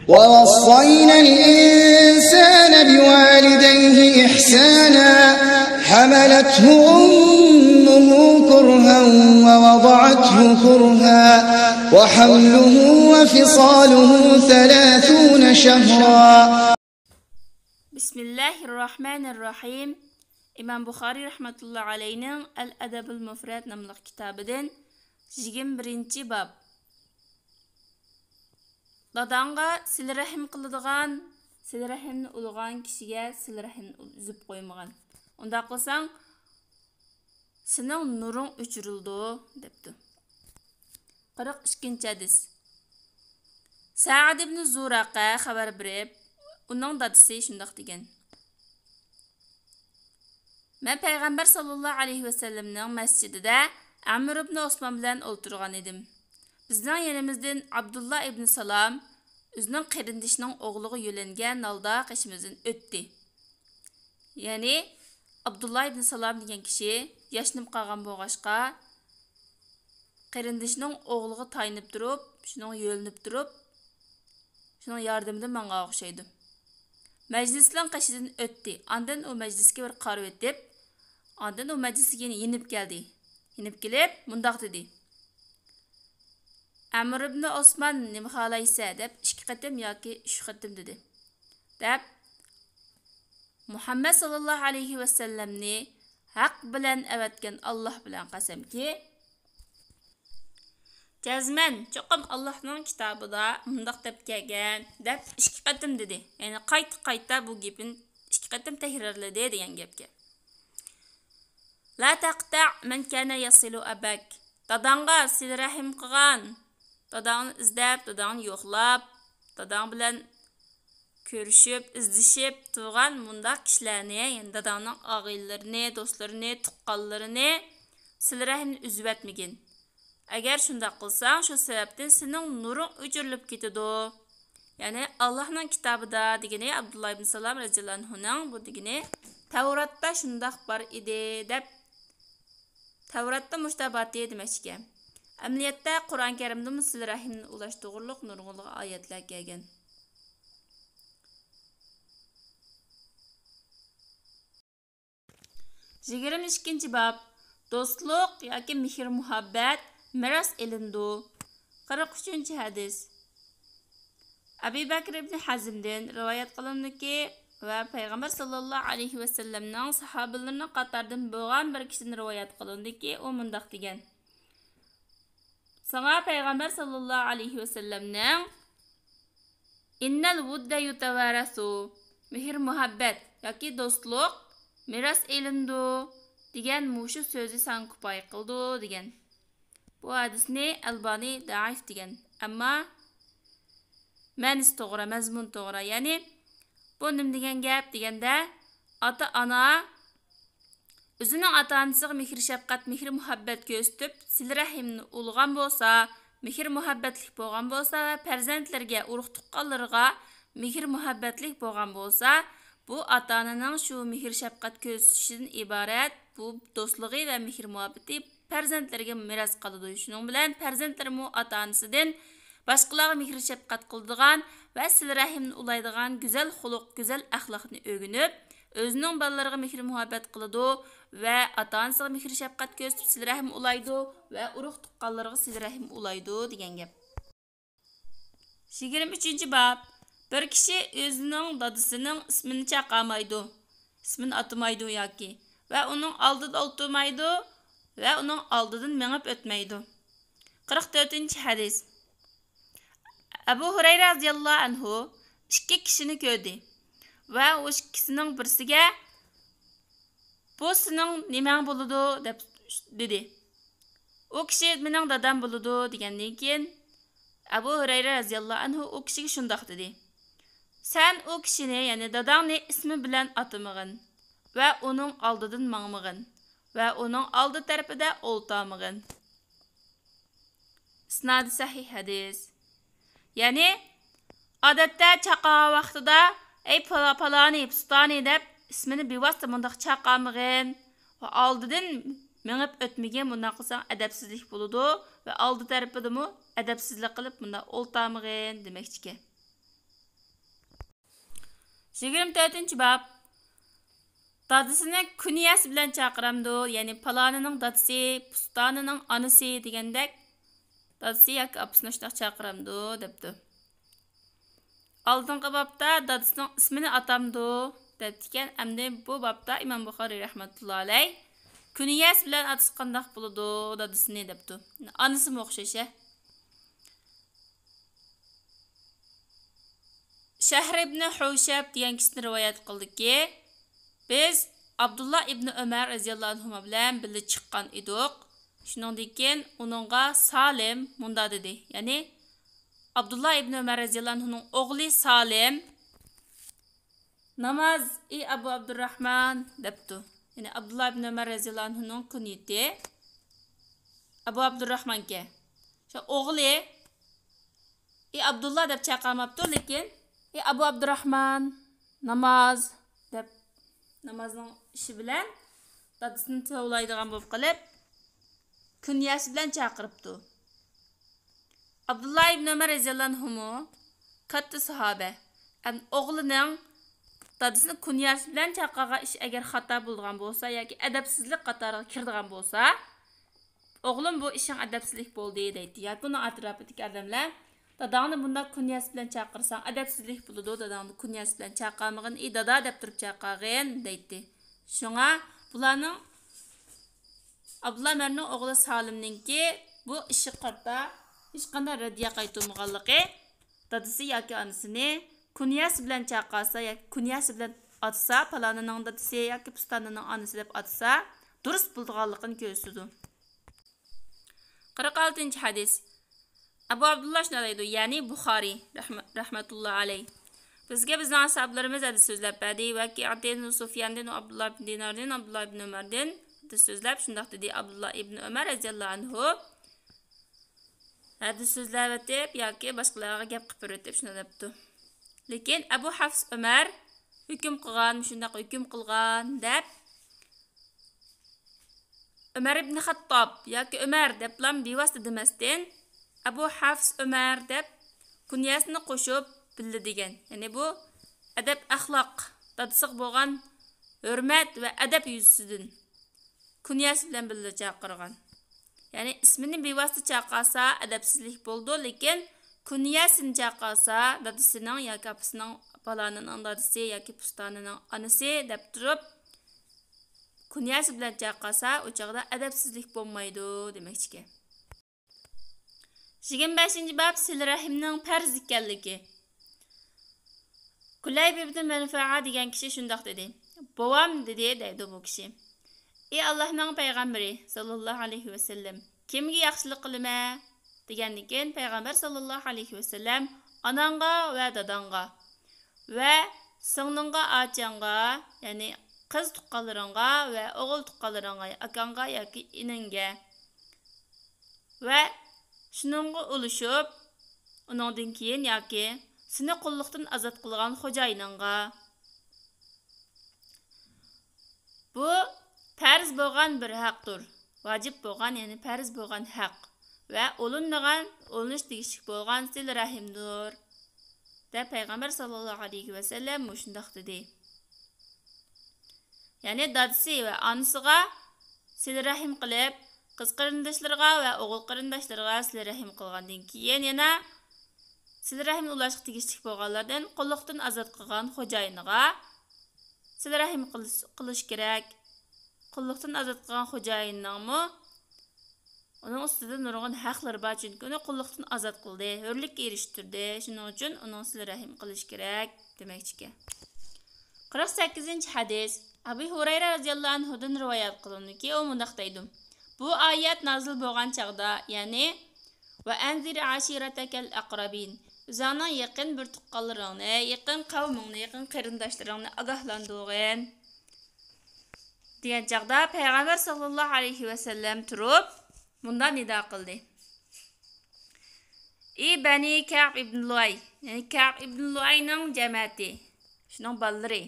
ووصينا الإنسان بوالديه إحسانا حملته أمه كرها ووضعته كرها وحمله وفصاله 30 شهرا. بسم الله الرحمن الرحيم. İmam Buxari rahmetullahi aleyhinin El-Edebul Mufrad namlı kitabıdan 21. bab. Dadanga silrahim qıladigan, silrahimni ulğan kişiye silrahimni üzüp qoymagan. Onda qılsang, sening nurun o'chirildi debdi. 42. hadis. Sa'd ibn Zuraqa xabar berib, uning dadisi shundoq degan. Men payg'ambar sallallohu alayhi vasallamning masjidida Amr ibn Osman bilan o'tirgan edim. Bizning yanimizdan Abdullah ibn Salam o'zining qarindishining o'g'liga yo'langan holda qishimizdan o'tdi. Ya'ni Abdullah ibn Salam degan kishi yashnib qolgan bo'lg'ashqa qarindishining o'g'liga tayinib turib, shuning yo'linib turib, shuning yordamida menga o'xshaydi. Majlisning qashidan o'tdi. Ondan u majlisga bir qarab o'tib, ondan u majlisga yenib keldi. Yenib kelib, mundaq dedi. Amr ibn Osman nima xohlaysa deb 2 qatim yoki 3 qatim dedi. Deb Muhammad sallallohu alayhi vasallamni haq bilan avatgan Alloh bilan qasamki, jazman cho'qim Allohning kitobida mundaq deb kelgan deb 2 qatim dedi. Ya'ni qayta bu gapini 2 qatim takrorladi degan gapga. La taqta man kana yasilu abak. Dadanga silrahim qilgan, dadangni izlab, dadangni yo'qlab, dadang bilan ko'rishib, izlashib turgan mundaq kishilarni, ya'ni dadangning og'illarini, do'stlarini, tuqqanlarini silrahimni uzib atmagin. Agar shunday qilsang, shu sababdan sening nuring o'chirilib ketadi. Ya'ni Allohning kitobida degani Abdullah ibn Salam radhiyallohu anhuning bu degani Tavratda shunday bor edi deb Tavratda mushtabati demoqchi. Amaliyotda Qur'on Karimda silrahimni ulash to'g'riliq nurg'unli oyatlar kelgan. Jigirim 2. bab. Do'stlik yoki mehr muhabbat miras ilindi. 43. hadis. Abu Bakr ibn Hazmdan rivoyat qilindiki va payg'ambar sallallohu alayhi vasallamning sahobalarining qatoridan bo'lgan bir kishidan rivoyat qilindiki, u mundaq degan. Sana payg'ambar sallallohu alayhi vasallamning innal wudda yutawarasu, mehr muhabbat yoki do'stlik miras ilindi degan mushu so'zi san kifoya qildi degan. Bu hadisni Albani da'if degan. Ammo ma'nosi to'g'ri, mazmun to'g'ri. Ya'ni bu nim degan gap deganda ota-ona o'zining ota-onasiga mehr shafqat, mehr muhabbat ko'rsatib, silrahimni ulg'an bo'lsa, mehr muhabbatlik bo'lgan bo'lsa va farzandlarga, urug' tuqqanlarga mehr muhabbatlik bo'lgan bo'lsa, bu ota-onaning shu mehr shafqat ko'rsatishidan iborat. Bu do'stligi va mehr muhabbati farzandlarga miras qoladi. Shuning bilan farzandlarmi ota-onasidan boshqalarga mehr shafqat qiladigan va silrahimni ulaydigan go'zal xuluq, go'zal axloqni o'rganib, o'zining bolalariga mehr muhabbat qiladi va ota-onasiga mehr shafqat ko'rsatib silrahim ulaydi va urug' tuqqanlarga silrahim ulaydi degan gap. 23. bab. Bir kishi o'zining dadasining ismini chaqamaydi, ismini atamaydi yoki va uning oldida o'tirmaydi va uning oldidan mengib o'tmaydi. 44. hadis. Abu Hurayra radhiyallohu anhu 2 kishini ko'rdi va o ikkisining birisiga bu sening nimang bo'ladi deb dedi. O kishi mening dadam bo'ladi degandan keyin Abu Hurayra radhiyallohu anhu o kishiga shundoq dedi. Sen o kishini, ya'ni dadangni ismi bilan atamag'in va uning oldidan mangmag'in va uning oldi tarafida o'ltamag'in. Isnodi sahih hadis. Ya'ni odatda chaqa vaqtida ey palani, pustani deb ismini bevosita mundaq chaqamag'in va oldidan mengib o'tmagan bunday qilsang adabsizlik bo'ladi va oldi tarafidami adabsizlik qilib bunda o'ltamag'in demoqchi. 24 bab. Dadısını künyəsi bilan chaqiramdı, ya'ni palonining dadisi, pustonining onasi degandek dadisi yoki opasini shundoq chaqiramdi debdi. Oldingi babda dadisining ismini atamdi debdi ekan. Endi bu babda Imom Buxoriy rahmatullohi alayh künyəsi bilan atası qandaq bo'ladi dadisini debdi. Onasi o'xshash. Shahr ibn Hushab degan kishini rivoyat qildiki, biz Abdullah ibn Umar radhiyallohu anhu bilan birga chiqqan edik. Shuningdek keyin uningga Salim munda dedi. Ya'ni Abdullah ibn Umar radhiyallohu anhuning o'g'li Salim namoz Abu Abdurrahman debdi. Ya'ni Abdullah ibn Umar radhiyallohu anhuning kunyati Abu Abdurrahmanga. Shu o'g'li Abdullah deb chaqirmabdi, lekin Abu Abdurrahman namoz deb namozning ishi bilan dadisini tovlaydigan bo'lib qilib kunyasi bilan chaqiribdi. Abdullah ibn Umar radhiyallohu anhu katta sahoba. O'g'lining dadisini kunyasi bilan chaqirgan ish agar xato bo'lgan bo'lsa yoki adabsizlik qatoriga kiradigan bo'lsa, o'g'lim bu ishing adabsizlik bo'ldi deydi. Yoki uning atrofidagi odamlar dadangni bunda kunyasi bilan chaqirsang adabsizlik bo'ladi, dadangni kunyasi bilan chaqirmag'in, dada deb turib chaqirgin deydi. Shunga bularning Abdullah Umarning o'g'li Salimninki bu ishi qarta hech qanday raddiya qaytarmaganligi, dadasi yoki onasini kunyasi bilan chaqirsa yoki kunyasi bilan atsa, palonining dadasi yoki pustonining onasi deb atsa, durust bo'lganligini ko'rsatadi. 46 hadis. Abu Abdullah shunday deydi, ya'ni Buxoriy rahmatullohi alayh. Bizga bizning ashablarimiz hadis so'zlab berdi va Ki'atin Sufyandan Abdullah ibn Dinardan Abdullah ibn Umardan hadis so'zlab shunday dedi. Abdullah ibn Umar radhiyallohu anhu hadis so'zlab deb yoki boshqalarga gap qilib o'tib shunday debdi. Lekin Abu Hafs Umar hukm qilgan, shunday hukm qilgan deb Umar ibn Xattob yoki Umar deb lam bevosita demasdan Abu Hafs Umar deb kunyasini qo'shib bildi degan. Ya'ni bu adab axloq, dadisiq bo'lgan hurmat va adab yuzasidan kunyasi bilan bildi chaqirgan. Ya'ni ismini bevosita chaqirsa adabsizlik bo'ldi, lekin kunyasini chaqirsa dadisining yoki opasining palonining dadisi yoki pustonining onasi deb turib kunyasi bilan chaqirsa u chaqda adabsizlik bo'lmaydi demoqchi. 25 bab sil-rahimning farz ekanligi. Kulayb ibn Manfa'a degan kishi shundoq dedi. Bovam dedi deydi bu kishi. Ey Allohning payg'ambari sallallohu alayhi va sallam, kimga yaxshilik qilma degandan keyin payg'ambar sallallohu alayhi va sallam onangga va dadangga va singlingga, ochangga, ya'ni qiz tuqqanlaringga va o'g'il tuqqanlaringga, akangga yoki iningga va shuningga ulashib, uningdan keyin yoki seni qulluqdan ozod qilgan xo'jayiningga. Bu farz bo'lgan bir haqdir. Vacib bo'lgan, ya'ni farz bo'lgan haq va olinish tegishli bo'lgan sil rahimdir. Da payg'ambar sallallohu alayhi va sallam shundoq dedi. Ya'ni dadisi va onasiga sil rahim qilib, qiz qarindoshlarga va o'g'il qarindoshlarga sil rahim qilgandan keyin yana sil rahim ulashga tegishli bo'lganlardan qulluqdan ozod qilgan xo'jayiniga sil rahim qilish kerak. Qulluqdan ozod qilgan xo'jayiningmi uning ustida nurg'un haqlari bor, chunki uni qulluqdan ozod qildi, hurlikka erishtirdi. Shuning uchun uning sil rahim qilish kerak demoqchi. 48 hadis. Abu Hurayra radhiyallohu anhudan rivoyat qilindiki, u mundaq deydi. Bu oyat nozil bo'lgan chaqda, ya'ni va anzir ashiratakal aqrabin. O'zingning yaqin bir tuqqanlaringni, yaqin qavmingni, yaqin qarindoshlaringni ogohlantirgin degan chaqda payg'ambar sallallohu alayhi va sallam turib bundan nido qildi. Ey bani Ka'b ibn Luay, ya'ni Ka'b ibn Luayning jamoati, shuning bolalari,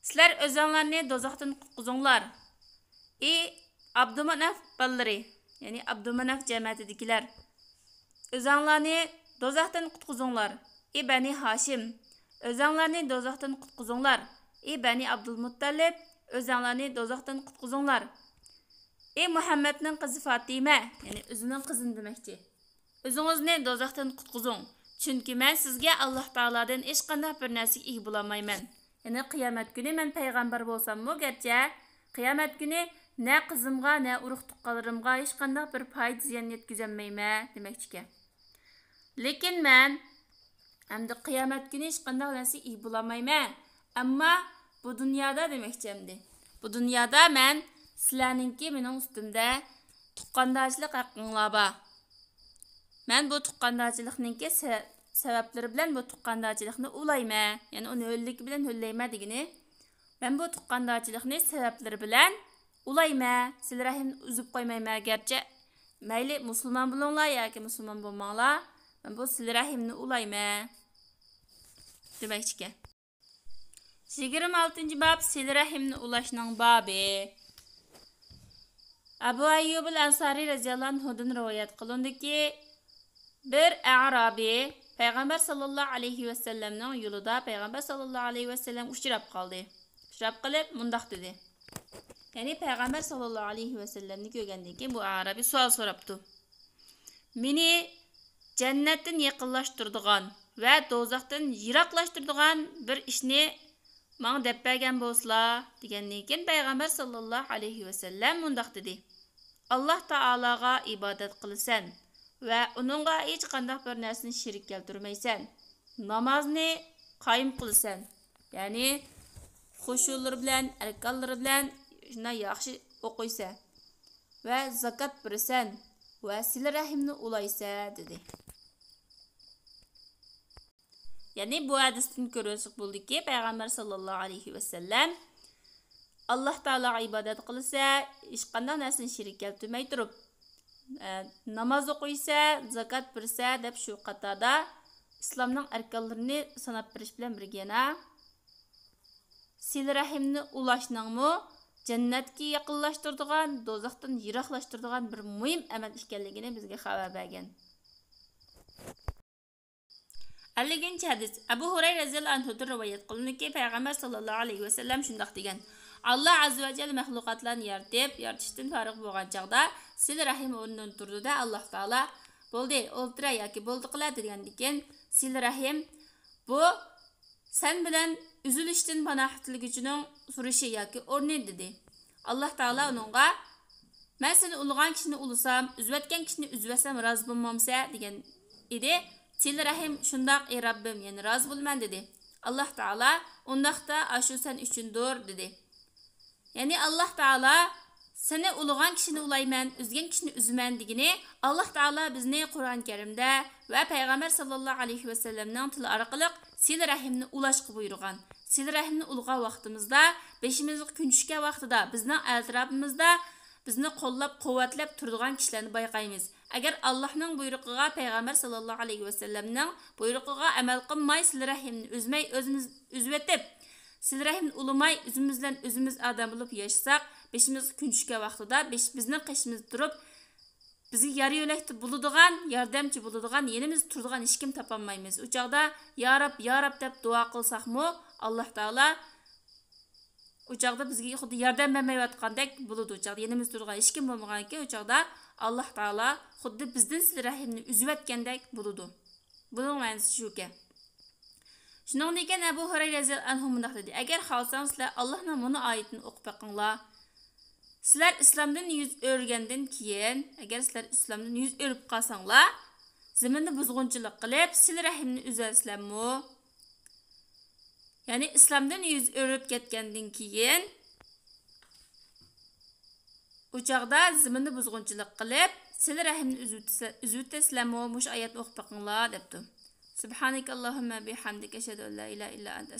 sizlar o'zinglarni dozoqdan qutqizinglar. Ey Abdumanaf bolalari, ya'ni Abdumanaf jamoatidagilar, o'zinglarni dozoqdan qutqizinglar. Ey bani Hashim, Özüңlarni dozaqdan qutquzunglar. Ey Bani Abdulmuttallib, özüңlarni dozaqdan qutquzunglar. Ey Muhammadning qizi Fatima, ya'ni o'zining qizini demoqchi. O'zingizni dozaqdan qutquzing. Chunki men sizga Alloh taoladan hech qanday bir narsaga ega bo'la olmayman. Ya'ni qiyomat kuni men payg'ambar bo'lsam-mu, garchi qiyomat kuni ne qizimga, ne urug' tuqqanlarimga hech qanday bir foyda ziyon yetkazolmayman demoqchi ekan. Lekin men hamda qiyomat kuni hech qanday narsaga ega bo'la olmayman. Ammo bu dunyoda demoqchi endi. Bu dunyoda men sizlarningki mening ustimda tuqqandochilik haqqinglar bor. Men bu tuqqandochilikningki sabablari bilan bu tuqqandochilikni ulayman. Ya'ni uni o'llik bilan o'llayman degani. Men bu tuqqandochilikni sabablari bilan ulayman. Sizlar rahimni uzib qo'ymayman garchi mayli musulmon bo'linglar yoki musulmon bo'lmanglar. Men bu sizlar rahimni ulayman. Demoqchi ekan. 26-bob sizlar rahimni ulashning bobi. Abu Ayyub al-Ansari radhiyallohu anhudan rivoyat qilindiki, bir Arabi Payg'ambar sallallohu alayhi va sallamning yo'lida Payg'ambar sallallohu alayhi va sallam uchrab qoldi. Uchrab qilib mundaq dedi. Ya'ni Payg'ambar sallallohu alayhi va sallamni ko'rgandan keyin bu Arabi savol so'rabdi. Meni jannatdan yaqinlashtiradigan va do'zaxdan yiroqlashtiradigan bir ishni menga deb bergan bo'lsizlar degandan keyin Payg'ambar sallallohu alayhi va sallam mundaq dedi. Alloh taolaga ibodat qilasan va uningga hech qanday bir narsani shirik keltirmaysan. Namozni qoyim qilasan. Ya'ni xushular bilan, arkonlar bilan shuna yaxshi o'qiysan va zakat berasan va silah rahimni ulaysan dedi. Ya'ni bu hadisdan ko'rsak bo'ldiki, Payg'ambar sallallohu alayhi va sallam Alloh taolaga ibodat qilsa, hech qanday narsani shirik keltirmay turib, namoz o'qiysa, zakat bersa deb shu qatorda islomning arkonlarini sanab berish bilan birga yana silah rahimni ulashningmi jannatga yaqinlashtiradigan, do'zaxdan yiroqlashtiradigan bir muhim amal ekanligini bizga xabar bergan. 50-chi hadis. Abu Hurayra radhiyallohu anhu rivoyat qilindiki, Payg'ambar sallallohu alayhi va sallam shunday degan: Alloh azza va jalla mahluqotlarni yaratishdan farig' bo'lgan chaqda silah rahim o'rnidan turdida Alloh taolo bo'ldi, o'ltira yoki bo'ldi qiladi degandan keyin silah rahim bu sen bilan üzülishdan panoh tilguchining surishi yoki o'rni dedi. Alloh taolo uningga men seni ulug'an kishini ulusam, uzvatgan kishini uzvasam rozi bo'lmamsa degan edi. Silah rahim shundoq ey Rabbim, ya'ni rozi bo'lman dedi. Alloh taolo undaqda ashu sen uchundir dedi. Ya'ni Alloh taolo seni ulug'an kishini ulayman, uzgan kishini uzman degani Alloh taolo bizni Qur'on Karimda va Payg'ambar sallallohu alayhi va sallamning tili orqali silah rahimni ulashga buyurgan. Silah rahimni ulug'an vaqtimizda, beshimizga kun tushgan vaqtida bizning atrofimizda bizni qo'llab, quvvatlab turadigan kishilarni bayqaymiz. Agar Allohning buyrug'iga, Payg'ambar sallallohu alayhi va sallamning buyrug'iga amal qilmay, silah rahimni uzmay, o'zimiz uzvatib, silah rahimni ulamay, o'zimizdan o'zimiz odam bo'lib yashasak, beshimizga kun tushgan vaqtida bizning qishimiz turib, bizga yar yo'lakda bo'ladigan, yordamchi bo'ladigan, yenimiz turadigan hech kim topolmaymiz. U chaqda ya Rab deb duo qilsaqmi, Alloh taolo u chaqda bizga xuddi yordam bermayotgandek bo'ladi. U chaqda yenimiz turadigan hech kim bo'lmaganki, u chaqda Alloh taolo xuddi bizdan silah rahimni uzvatgandek bo'ladi. Buning ma'nosi shuki. Shuningdek ekan Abu Hurayra radhiyallohu anhu mundaq dedi: Agar xohlasangizlar Allohning buni oyatini o'qib boqinglar. Sizlar islomdan yuz o'rgandan keyin, agar sizlar islomdan yuz o'rib qolsanglar, zaminda buzg'unchilik qilib, silah rahimni uzasizlarmi? Ya'ni islomdan yuz o'rib ketgandan keyin u chaqda zaminda buzg'unchilik qilib, silah rahimni uzutasizlarmi? Mush oyatni o'qib boqinglar debdi. Subhanakallahumma bihamdika ashhadu an la ilaha illa anta